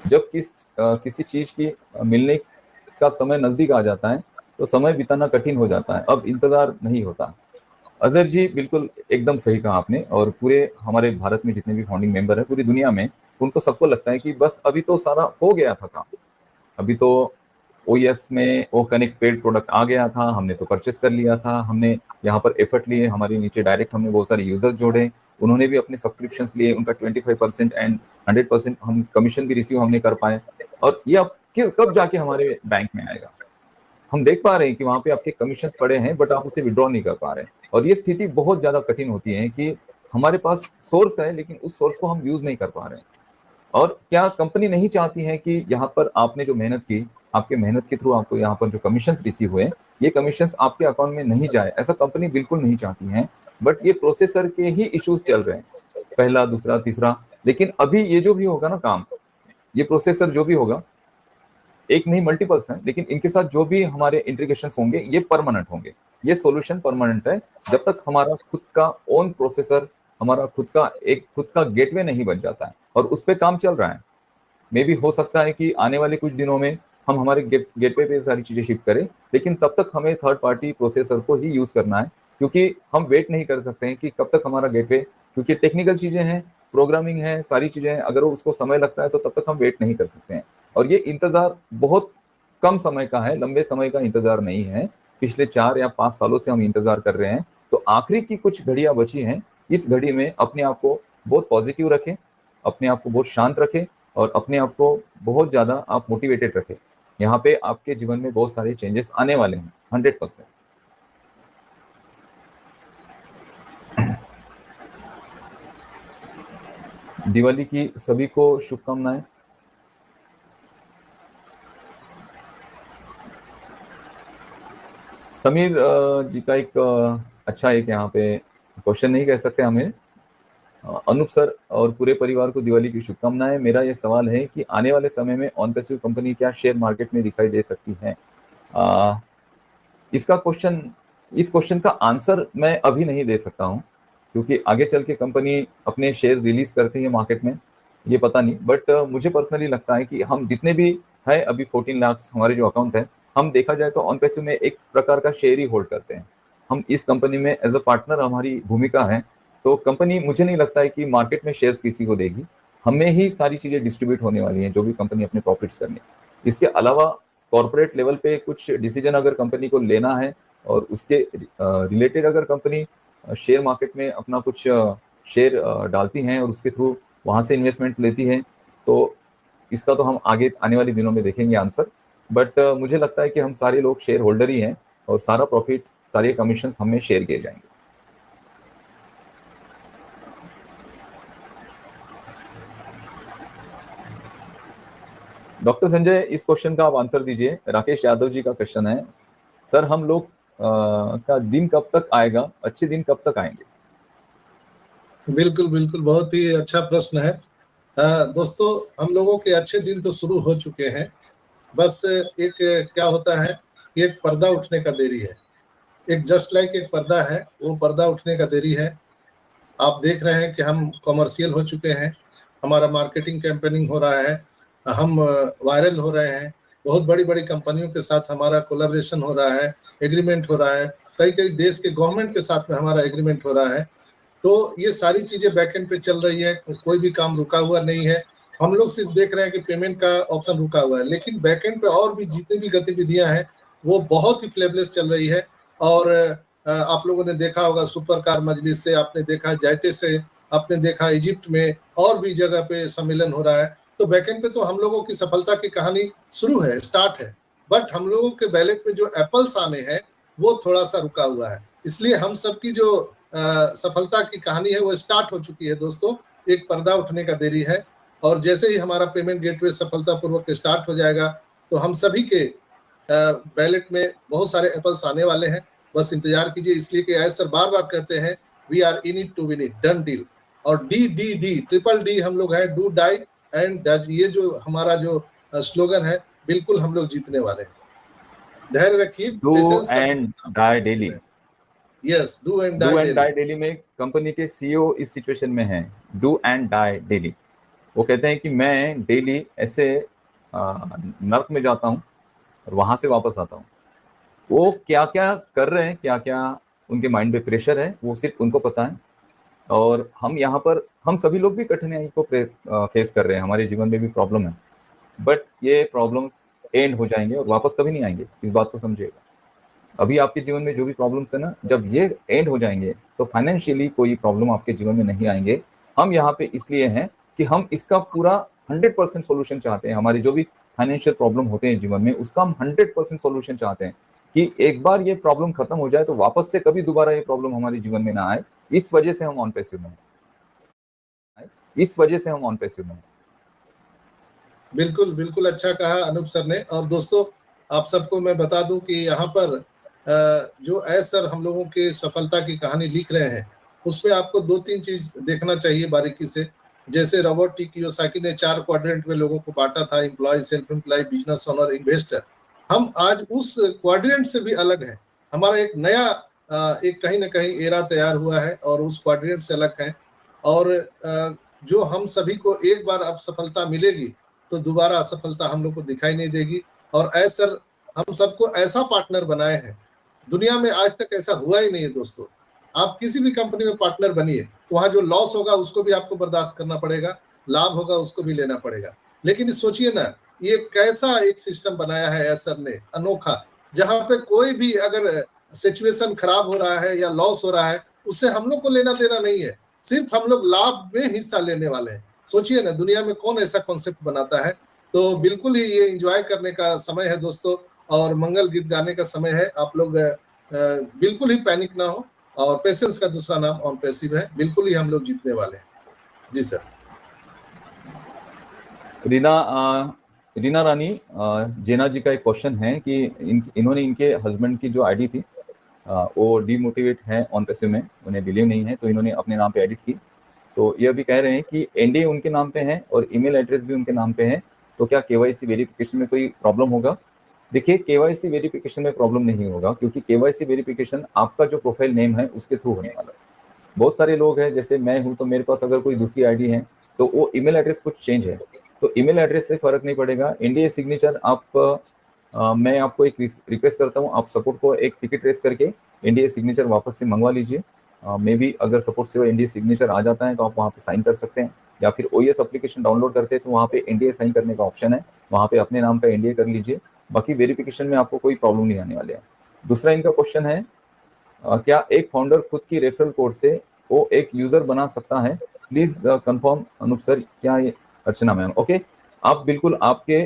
जब किसी चीज की मिलने का समय नजदीक आ जाता है तो समय बिताना कठिन हो जाता है, अब इंतजार नहीं होता। अजहर जी बिल्कुल एकदम सही कहा आपने। और पूरे हमारे भारत में जितने भी फाउंडिंग मेंबर हैं पूरी दुनिया में, उनको सबको लगता है कि बस अभी तो सारा हो गया था काम। अभी तो ओएस में ओ कनेक्ट पेड प्रोडक्ट आ गया था, हमने तो परचेस कर लिया था, हमने यहाँ पर एफर्ट लिए, हमारे नीचे डायरेक्ट हमने बहुत सारे यूजर जोड़े, उन्होंने भी अपने सब्सक्रिप्शन लिए, उनका 25% एंड 100% हम कमीशन भी रिसीव हमने कर पाए। और ये अब कब जाके हमारे बैंक में आएगा? हम देख पा रहे हैं कि वहां पे आपके कमीशन पड़े हैं बट आप उसे विड्रॉ नहीं कर पा रहे हैं। और ये स्थिति बहुत ज्यादा कठिन होती है कि हमारे पास सोर्स है लेकिन उस सोर्स को हम यूज नहीं कर पा रहे हैं। और क्या कंपनी नहीं चाहती है कि यहाँ पर आपने जो मेहनत की, आपके मेहनत के थ्रू आपको यहाँ पर जो कमीशन रिसीव हुए, ये कमीशन आपके अकाउंट में नहीं जाए? ऐसा कंपनी बिल्कुल नहीं चाहती है। बट ये प्रोसेसर के ही इश्यूज चल रहे हैं, पहला दूसरा तीसरा। लेकिन अभी ये जो भी होगा ना काम, ये प्रोसेसर जो भी होगा, एक नहीं मल्टीपल्स हैं, लेकिन इनके साथ जो भी हमारे इंटीग्रेशन होंगे ये परमानेंट होंगे। ये सॉल्यूशन परमानेंट है जब तक हमारा खुद का ओन प्रोसेसर, हमारा खुद का गेटवे नहीं बन जाता है। और उस पर काम चल रहा है। मे भी हो सकता है कि आने वाले कुछ दिनों में हम हमारे गेटवे पे सारी चीजें शिफ्ट करें, लेकिन तब तक हमें थर्ड पार्टी प्रोसेसर को ही यूज करना है, क्योंकि हम वेट नहीं कर सकते हैं कि कब तक हमारा गेटवे, क्योंकि टेक्निकल चीजें हैं, प्रोग्रामिंग है, सारी चीजें हैं, अगर उसको समय लगता है तो तब तक हम वेट नहीं कर सकते हैं। और ये इंतजार बहुत कम समय का है, लंबे समय का इंतजार नहीं है। पिछले 4 या 5 सालों से हम इंतजार कर रहे हैं। तो आखिरी की कुछ घड़ियां बची हैं, इस घड़ी में अपने आप को बहुत पॉजिटिव रखें, अपने आप को बहुत शांत रखें, और अपने आप को बहुत ज्यादा आप मोटिवेटेड रखें। यहाँ पे आपके जीवन में बहुत सारे चेंजेस आने वाले हैं 100%। दिवाली की सभी को शुभकामनाएं। समीर जी का एक अच्छा एक यहाँ पे क्वेश्चन नहीं कह सकते हमें। अनूप सर और पूरे परिवार को दिवाली की शुभकामनाएं। मेरा ये सवाल है कि आने वाले समय में ऑन पैसिव कंपनी क्या शेयर मार्केट में दिखाई दे सकती है? इसका क्वेश्चन इस क्वेश्चन का आंसर मैं अभी नहीं दे सकता हूं, क्योंकि आगे चल के कंपनी अपने शेयर रिलीज करती है मार्केट में, ये पता नहीं। बट मुझे पर्सनली लगता है कि हम जितने भी है अभी 14 लाख हमारे जो अकाउंट है, हम देखा जाए तो ऑन पैसिव में एक प्रकार का शेयर ही होल्ड करते हैं। हम इस कंपनी में एज अ पार्टनर हमारी भूमिका है। तो कंपनी, मुझे नहीं लगता है कि मार्केट में शेयर्स किसी को देगी। हमें ही सारी चीजें डिस्ट्रीब्यूट होने वाली हैं, जो भी कंपनी अपने प्रॉफिट्स करनी। इसके अलावा कॉर्पोरेट लेवल पे कुछ डिसीजन अगर कंपनी को लेना है और उसके रिलेटेड अगर कंपनी शेयर मार्केट में अपना कुछ शेयर डालती हैं और उसके थ्रू वहां से इन्वेस्टमेंट लेती है, तो इसका तो हम आगे आने वाले दिनों में देखेंगे आंसर। बट मुझे लगता है कि हम सारे लोग शेयर होल्डर ही हैं और सारा प्रॉफिट, सारे कमीशन हमें शेयर किए जाएंगे। डॉक्टर संजय, इस क्वेश्चन का आप आंसर दीजिए। राकेश यादव जी का क्वेश्चन है, सर हम लोग का दिन कब तक आएगा, अच्छे दिन कब तक आएंगे? बिल्कुल बिल्कुल, बहुत ही अच्छा प्रश्न है। दोस्तों, हम लोगों के अच्छे दिन तो शुरू हो चुके हैं। बस एक क्या होता है कि एक पर्दा उठने का देरी है। एक जस्ट लाइक एक पर्दा है, वो पर्दा उठने का देरी है। आप देख रहे हैं कि हम कॉमर्शियल हो चुके हैं, हमारा मार्केटिंग कैंपेनिंग हो रहा है, हम वायरल हो रहे हैं, बहुत बड़ी बड़ी कंपनियों के साथ हमारा कोलैबोरेशन हो रहा है, एग्रीमेंट हो रहा है, कई कई देश के गवर्नमेंट के साथ में हमारा एग्रीमेंट हो रहा है। तो ये सारी चीजें बैकएंड पे चल रही है, कोई भी काम रुका हुआ नहीं है। हम लोग सिर्फ देख रहे हैं कि पेमेंट का ऑप्शन रुका हुआ है, लेकिन बैकएंड पे और भी जितनी भी गतिविधियां हैं वो बहुत ही फ्लेवलेस चल रही है। और आप लोगों ने देखा होगा सुपर कार मजलिस से, आपने देखा जायटे से, आपने देखा इजिप्ट में, और भी जगह पे सम्मेलन हो रहा है। तो बैकएंड पे तो हम लोगों की सफलता की कहानी शुरू है, स्टार्ट है। बट हम लोगों के बैलेट में जो एप्पल्स आने हैं वो थोड़ा सा रुका हुआ है। इसलिए हम सबकी जो सफलता की कहानी है वो स्टार्ट हो चुकी है दोस्तों। एक पर्दा उठने का देरी है, और जैसे ही हमारा पेमेंट गेटवे सफलतापूर्वक स्टार्ट हो जाएगा तो हम सभी के बैलेट में बहुत सारे एप्पल्स आने वाले हैं। बस इंतजार कीजिए, इसलिए कि ऐसा बार बार कहते हैं, we are in it to win it, done deal. और D D D triple D हम लोग है, डू डाई एंड डज। ये जो हमारा जो स्लोगन है, बिल्कुल हम लोग जीतने वाले हैं। धैर्य रखिए, do patience and die daily. Yes, do and do and die die daily में कंपनी के सीईओ इस सिचुएशन में हैं। Do and die daily. वो कहते हैं कि मैं डेली ऐसे नर्क में जाता हूँ और वहां से वापस आता हूँ। वो क्या क्या कर रहे हैं, क्या क्या उनके माइंड पे प्रेशर है, वो सिर्फ उनको पता है। और हम यहाँ पर, हम सभी लोग भी कठिनाई को फेस कर रहे हैं, हमारे जीवन में भी प्रॉब्लम है, बट ये प्रॉब्लम्स एंड हो जाएंगे और वापस कभी नहीं आएंगे, इस बात को समझिएगा। अभी आपके जीवन में जो भी प्रॉब्लम्स है ना, जब ये एंड हो जाएंगे तो फाइनेंशियली कोई प्रॉब्लम आपके जीवन में नहीं आएंगे। हम यहाँ पे इसलिए हैं कि हम इसका पूरा 100% सोल्यूशन चाहते हैं। हमारी जो भी फाइनेंशियल प्रॉब्लम होते हैं जीवन में, उसका हम 100% सोल्यूशन चाहते हैं कि एक बार ये प्रॉब्लम खत्म हो जाए तो वापस से कभी दोबारा ये प्रॉब्लम हमारे जीवन में ना आए। इस वजह से हम ऑन पैसिव में हैं, इस वजह से हम ऑन पैसिव में हैं। बिल्कुल बिल्कुल, अच्छा कहा अनूप सर ने। और दोस्तों, आप सबको मैं बता दूं कि यहाँ पर जो एस सर हम लोगों के सफलता की कहानी लिख रहे हैं, उसमें आपको 2-3 चीज देखना चाहिए बारीकी से। जैसे रॉबर्ट टी कियोसाकी ने 4 क्वाड्रेंट में लोगों को बांटा था: employ, self employ, business owner, investor. हम आज उस क्वाड्रेंट से भी अलग है। हमारा एक नया एक कहीं ना कहीं एरा तैयार हुआ है और उस क्वाड्रेंट से अलग है। और जो हम सभी को एक बार अब सफलता मिलेगी तो दोबारा असफलता हम लोग को दिखाई नहीं देगी। और ऐसा हम सबको ऐसा पार्टनर बनाए हैं, दुनिया में आज तक ऐसा हुआ ही नहीं है दोस्तों। आप किसी भी कंपनी में पार्टनर बनिए तो वहां जो लॉस होगा उसको भी आपको बर्दाश्त करना पड़ेगा, लाभ होगा उसको भी लेना पड़ेगा। लेकिन सोचिए ना, ये कैसा एक सिस्टम बनाया है एसर ने, अनोखा, जहां पे कोई भी अगर सिचुएशन खराब हो रहा है या लॉस हो रहा है, उससे हम लोग को लेना देना नहीं है, सिर्फ हम लोग लाभ में हिस्सा लेने वाले हैं। सोचिए ना, दुनिया में कौन ऐसा कॉन्सेप्ट बनाता है। तो बिल्कुल ही ये एंजॉय करने का समय है दोस्तों, और मंगल गीत गाने का समय है। आप लोग बिल्कुल ही पैनिक ना हो, और पेशेंस का दूसरा नाम ऑन पैसिव है। बिल्कुल ही हम लोग जीतने वाले हैं। जी सर। रीना रानी जेना जी का एक क्वेश्चन है कि इन्होंने इनके हस्बैंड की जो आईडी थी वो डीमोटिवेट है ऑन पैसिव में, उन्हें बिलीव नहीं है, तो इन्होंने अपने नाम पे एडिट की। तो ये अभी कह रहे हैं कि एनडीए उनके नाम पे है और ईमेल एड्रेस भी उनके नाम पे है, तो क्या केवाईसी वेरिफिकेशन में कोई प्रॉब्लम होगा? देखिए, केवाईसी वेरिफिकेशन में प्रॉब्लम नहीं होगा, क्योंकि केवाईसी वेरिफिकेशन आपका जो प्रोफाइल नेम है उसके थ्रू होने वाला है। बहुत सारे लोग हैं, जैसे मैं हूं, तो मेरे पास अगर कोई दूसरी आईडी है तो वो ईमेल एड्रेस कुछ चेंज है, तो ईमेल एड्रेस से फर्क नहीं पड़ेगा। एनडीए सिग्नेचर आप मैं आपको एक रिक्वेस्ट करता हूँ, आप सपोर्ट को एक टिकट रेस करके एनडीए सिग्नेचर वापस से मंगवा लीजिए। मे भी अगर सपोर्ट से वो एनडीए सिग्नेचर आ जाता है तो आप वहाँ पे साइन कर सकते हैं, या फिर ओएस एप्लीकेशन डाउनलोड करते हैं तो वहाँ पे एनडीए साइन करने का ऑप्शन है, वहाँ पे अपने नाम का एनडीए कर लीजिए। बाकी वेरिफिकेशन में आपको कोई प्रॉब्लम नहीं आने वाले है। दूसरा इनका क्वेश्चन है, क्या एक फाउंडर खुद की रेफरल कोड से वो एक यूजर बना सकता है? प्लीज कंफर्म अनूप सर, क्या ये अर्चना मैम? ओके, आप बिल्कुल आपके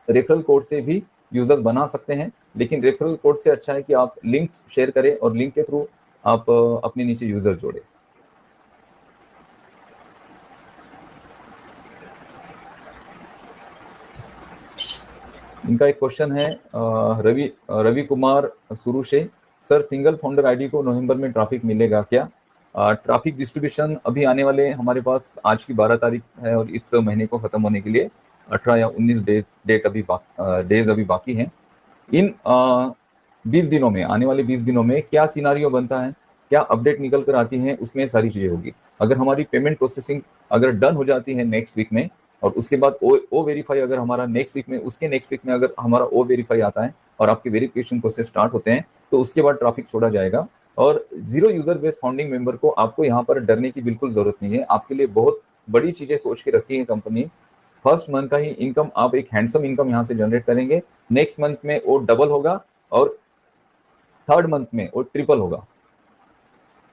रेफरल कोड से भी यूजर बना सकते हैं, लेकिन रेफरल कोड से अच्छा है कि आप लिंक शेयर करें और लिंक के थ्रू आप अपने नीचे यूजर जोड़े। इनका एक क्वेश्चन है रवि कुमार सुरू से, सर सिंगल फाउंडर आईडी को नवंबर में ट्रैफिक मिलेगा क्या? ट्रैफिक डिस्ट्रीब्यूशन अभी आने वाले, हमारे पास आज की 12 तारीख है और इस महीने को खत्म होने के लिए 18 या 19 डेज अभी बाकी हैं। इन 20 दिनों में, आने वाले 20 दिनों में क्या सिनारियो बनता है, क्या अपडेट निकल कर आती है, उसमें सारी चीजें होगी। अगर हमारी पेमेंट प्रोसेसिंग अगर डन हो जाती है नेक्स्ट वीक में, और उसके बाद ओ वेरीफाई अगर हमारा नेक्स्ट वीक में, उसके नेक्स्ट वीक में अगर हमारा ओ वेरीफाई आता है और आपके वेरिफिकेशन प्रोसेस स्टार्ट होते हैं, तो उसके बाद ट्रैफिक छोड़ा जाएगा। और zero user based founding member को आपको यहाँ पर डरने की बिल्कुल जरूरत नहीं है। आपके लिए बहुत बड़ी चीजें सोच के रखी है कंपनी। फर्स्ट मंथ का ही इनकम, आप एक हैंडसम इनकम यहाँ से जनरेट करेंगे, नेक्स्ट मंथ में वो डबल होगा और थर्ड मंथ में वो ट्रिपल होगा।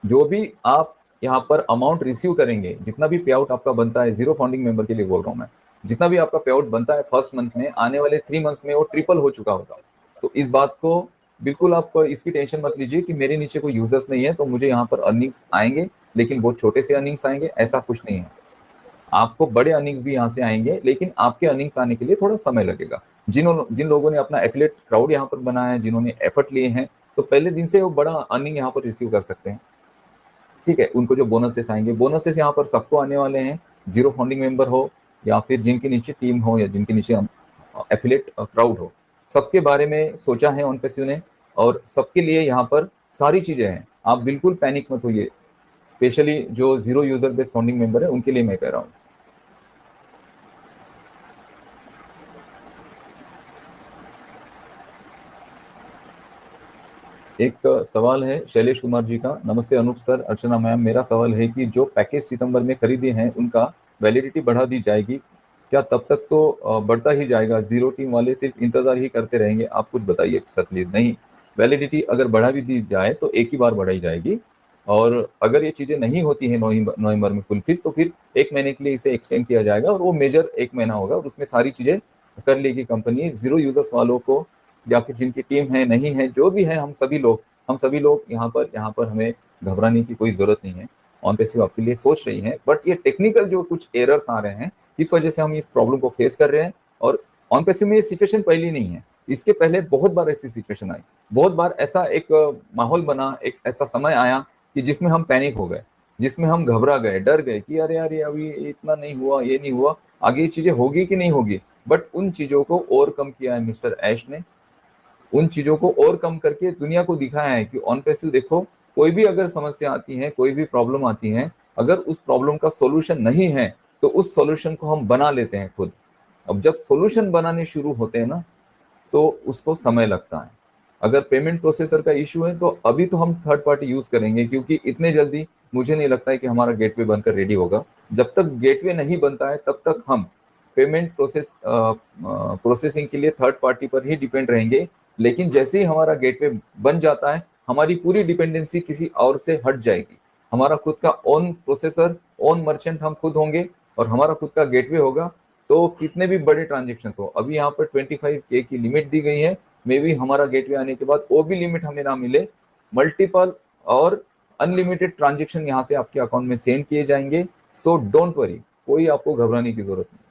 जो भी आप यहाँ पर अमाउंट रिसीव करेंगे, जितना भी पे आउट आपका बनता है, जीरो फाउंडिंग मेंबर के लिए बोल रहा हूँ मैं, जितना भी आपका पे आउट बनता है फर्स्ट मंथ में, आने वाले 3 मंथ्स में वो ट्रिपल हो चुका होगा। तो इस बात को बिल्कुल आप इसकी टेंशन मत लीजिए कि मेरे नीचे कोई यूजर्स नहीं है तो मुझे यहाँ पर अर्निंग्स आएंगे, लेकिन बहुत छोटे से अर्निंग्स आएंगे, ऐसा कुछ नहीं है। आपको बड़े अर्निंग्स भी यहाँ से आएंगे, लेकिन आपके अर्निंग्स आने के लिए थोड़ा समय लगेगा। जिन लोगों ने अपना एफिलिएट क्राउड यहाँ पर बनाया है, जिन्होंने एफर्ट लिए हैं, तो पहले दिन से वो बड़ा अर्निंग यहाँ पर रिसीव कर सकते हैं। ठीक है, उनको जो बोनसेस आएंगे, बोनसेस यहाँ पर सबको आने वाले हैं, जीरो फाउंडिंग मेंबर हो या फिर जिनके नीचे टीम हो या जिनके नीचे एफिलिएट क्राउड हो, सबके बारे में सोचा है ऑन पैसिव ने, और सबके लिए यहाँ पर सारी चीजें हैं। आप बिल्कुल पैनिक मत होइए, स्पेशली जो zero user based founding member है उनके लिए मैं कह रहा हूँ। एक सवाल है शैलेश कुमार जी का। नमस्ते अनूप सर, अर्चना मैम, मेरा सवाल है कि जो पैकेज सितंबर में खरीदे हैं उनका वैलिडिटी बढ़ा दी जाएगी क्या? तब तक तो बढ़ता ही जाएगा, जीरो टीम वाले सिर्फ इंतजार ही करते रहेंगे। आप कुछ बताइए सर प्लीज। नहीं, वैलिडिटी अगर बढ़ा भी दी जाए तो एक ही बार बढ़ाई जाएगी, और अगर ये चीजें नहीं होती हैं नवंबर में फुलफिल तो फिर 1 महीने के लिए इसे एक्सटेंड किया जाएगा, और वो मेजर 1 महीना होगा और उसमें सारी चीजें कर लेगी कंपनी। जीरो यूजर्स वालों को या फिर जिनकी टीम है नहीं है, जो भी है, हम सभी लोग यहाँ पर हमें घबराने की कोई जरूरत नहीं है। ऑन पैसिव आपके लिए सोच रही है, बट ये टेक्निकल जो कुछ एरर्स आ रहे हैं इस वजह से हम इस प्रॉब्लम को फेस कर रहे हैं। और ऑन पैसिव में ये सिचुएशन पहली नहीं है, इसके पहले बहुत बार ऐसी सिचुएशन आई, बहुत बार ऐसा एक माहौल बना, एक ऐसा समय आया कि जिसमें हम पैनिक हो गए, जिसमें हम घबरा गए, डर गए कि अरे यार ये अभी इतना नहीं हुआ, ये नहीं हुआ, आगे ये चीजें होगी कि नहीं होगी। बट उन चीजों को ओवरकम किया है मिस्टर ऐश ने, उन चीजों को ओवरकम करके दुनिया को दिखाया है कि ऑन पैसिव देखो, कोई भी अगर समस्या आती है, कोई भी प्रॉब्लम आती है, अगर उस प्रॉब्लम का सॉल्यूशन नहीं है तो उस सॉल्यूशन को हम बना लेते हैं खुद। अब जब सॉल्यूशन बनाने शुरू होते हैं ना तो उसको समय लगता है। अगर पेमेंट प्रोसेसर का इशू है तो अभी तो हम थर्ड पार्टी यूज करेंगे, क्योंकि इतने जल्दी मुझे नहीं लगता है कि हमारा गेटवे बनकर रेडी होगा। जब तक गेटवे नहीं बनता है तब तक हम पेमेंट प्रोसेसिंग के लिए थर्ड पार्टी पर ही डिपेंड रहेंगे। लेकिन जैसे ही हमारा गेटवे बन जाता है हमारी पूरी डिपेंडेंसी किसी और से हट जाएगी। हमारा खुद का ओन प्रोसेसर, ओन मर्चेंट हम खुद होंगे और हमारा खुद का गेटवे होगा। तो कितने भी बड़े ट्रांजेक्शन हो, अभी यहाँ पर 25K की लिमिट दी गई है, मे बी हमारा गेटवे आने के बाद वो भी लिमिट हमें ना मिले, मल्टीपल और अनलिमिटेड ट्रांजेक्शन यहाँ से आपके अकाउंट में सेंड किए जाएंगे। सो डोंट वरी, कोई आपको घबराने की जरूरत नहीं।